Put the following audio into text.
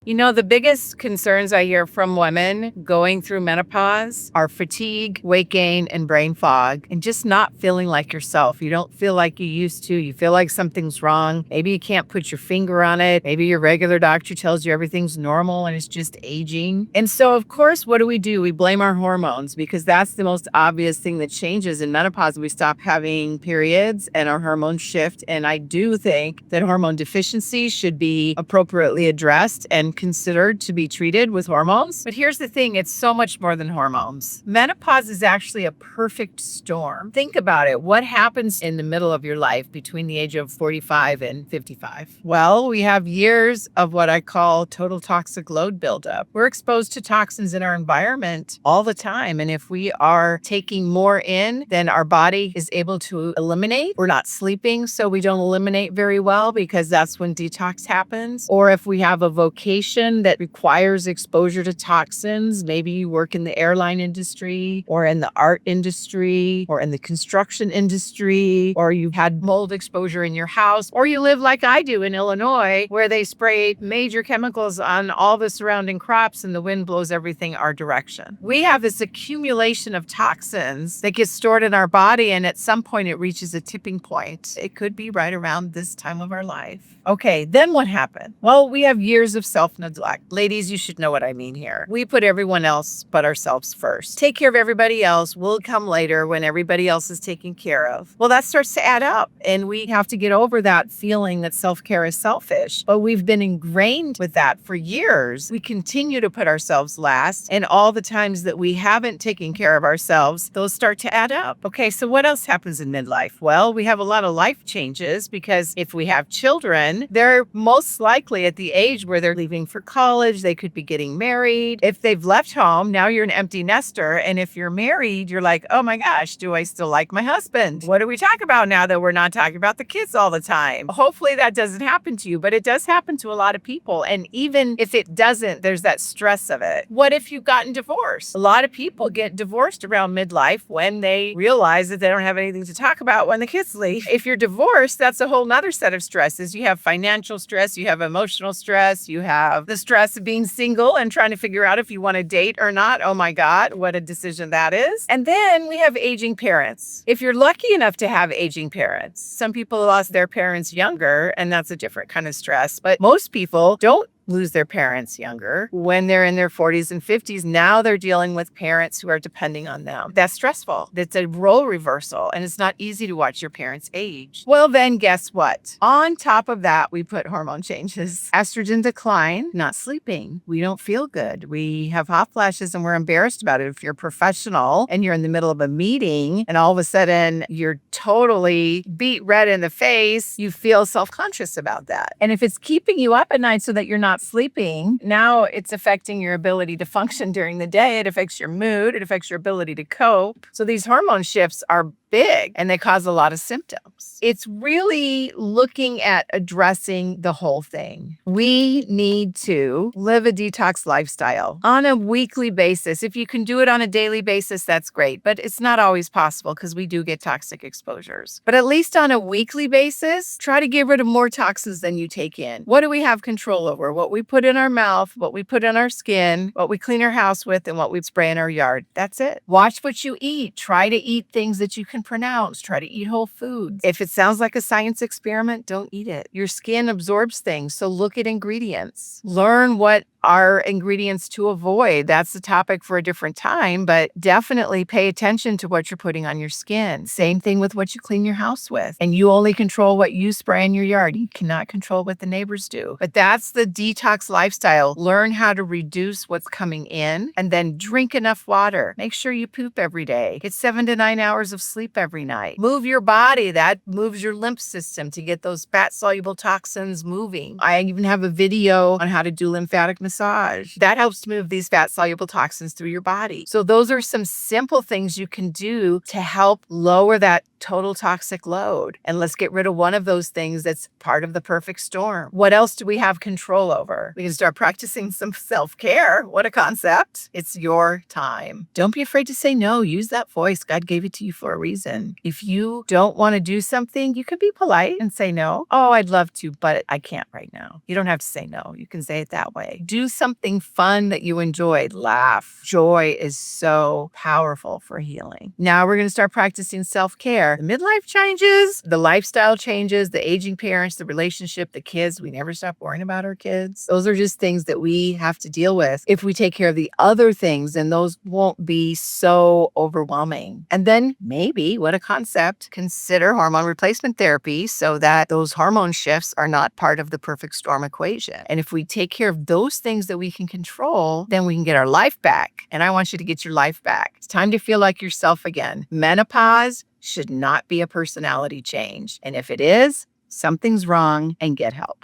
The biggest concerns I hear from women going through menopause are fatigue, weight gain, and brain fog, and just not feeling like yourself. You don't feel like you used to. You feel like something's wrong. Maybe you can't put your finger on it. Maybe your regular doctor tells you everything's normal and it's just aging. And so, of course, what do? We blame our hormones because that's the most obvious thing that changes in menopause. We stop having periods and our hormones shift. And I do think that hormone deficiency should be appropriately addressed and considered to be treated with hormones. But here's the thing, it's so much more than hormones. Menopause is actually a perfect storm. Think about it. What happens in the middle of your life between the age of 45 and 55? Well, we have years of what I call total toxic load buildup. We're exposed to toxins in our environment all the time. And if we are taking more in than our body is able to eliminate, we're not sleeping, so we don't eliminate very well because that's when detox happens. Or if we have a vocation that requires exposure to toxins, maybe you work in the airline industry or in the art industry or in the construction industry, or you've had mold exposure in your house, or you live like I do in Illinois where they spray major chemicals on all the surrounding crops and the wind blows everything our direction. We have this accumulation of toxins that gets stored in our body, and at some point it reaches a tipping point. It could be right around this time of our life. Okay, then what happened? Well, we have years of self-neglect. Ladies, you should know what I mean here. We put everyone else but ourselves first. Take care of everybody else. We'll come later when everybody else is taken care of. Well, that starts to add up, and we have to get over that feeling that self-care is selfish. But we've been ingrained with that for years. We continue to put ourselves last, and all the times that we haven't taken care of ourselves, those start to add up. Okay, so what else happens in midlife? Well, we have a lot of life changes because if we have children, they're most likely at the age where they're leaving for college. They could be getting married. If they've left home, now you're an empty nester. And if you're married, you're like, oh my gosh, do I still like my husband? What do we talk about now that we're not talking about the kids all the time? Hopefully that doesn't happen to you, but it does happen to a lot of people. And even if it doesn't, there's that stress of it. What if you've gotten divorced? A lot of people get divorced around midlife when they realize that they don't have anything to talk about when the kids leave. If you're divorced, that's a whole nother set of stresses. You have financial stress, you have emotional stress, you have the stress of being single and trying to figure out if you want to date or not. Oh my God, what a decision that is. And then we have aging parents. If you're lucky enough to have aging parents, some people lost their parents younger, and that's a different kind of stress. But most people don't lose their parents younger. When they're in their 40s and 50s, now they're dealing with parents who are depending on them. That's stressful. It's a role reversal, and it's not easy to watch your parents age. Well, then guess what? On top of that, we put hormone changes. Estrogen decline, not sleeping. We don't feel good. We have hot flashes and we're embarrassed about it. If you're a professional and you're in the middle of a meeting and all of a sudden you're totally beat red in the face, you feel self-conscious about that. And if it's keeping you up at night so that you're not sleeping, now it's affecting your ability to function during the day. It affects your mood. It affects your ability to cope. So these hormone shifts are big and they cause a lot of symptoms. It's really looking at addressing the whole thing. We need to live a detox lifestyle on a weekly basis. If you can do it on a daily basis, that's great, but it's not always possible because we do get toxic exposures. But at least on a weekly basis, try to get rid of more toxins than you take in. What do we have control over? What we put in our mouth, what we put in our skin, what we clean our house with, and what we spray in our yard. That's it. Watch what you eat. Try to eat things that you can pronounce. Try to eat whole foods. If it sounds like a science experiment, don't eat it. Your skin absorbs things, so look at ingredients. Learn what are ingredients to avoid. That's a topic for a different time, but definitely pay attention to what you're putting on your skin. Same thing with what you clean your house with. And you only control what you spray in your yard. You cannot control what the neighbors do. But that's the detox lifestyle. Learn how to reduce what's coming in and then drink enough water. Make sure you poop every day. Get 7 to 9 hours of sleep every night. Move your body. That moves your lymph system to get those fat-soluble toxins moving. I even have a video on how to do lymphatic massage. That helps to move these fat-soluble toxins through your body. So those are some simple things you can do to help lower that total toxic load. And let's get rid of one of those things that's part of the perfect storm. What else do we have control over? We can start practicing some self-care. What a concept. It's your time. Don't be afraid to say no. Use that voice. God gave it to you for a reason. If you don't want to do something, you can be polite and say no. Oh, I'd love to, but I can't right now. You don't have to say no. You can say it that way. Do Do something fun that you enjoy. Laugh. Joy is so powerful for healing. Now we're going to start practicing self-care. The midlife changes, the lifestyle changes, the aging parents, the relationship, the kids. We never stop worrying about our kids. Those are just things that we have to deal with. If we take care of the other things, then those won't be so overwhelming. And then maybe, what a concept, consider hormone replacement therapy so that those hormone shifts are not part of the perfect storm equation. And if we take care of those things that we can control, then we can get our life back. And I want you to get your life back. It's time to feel like yourself again. Menopause should not be a personality change. And if it is, something's wrong, and get help.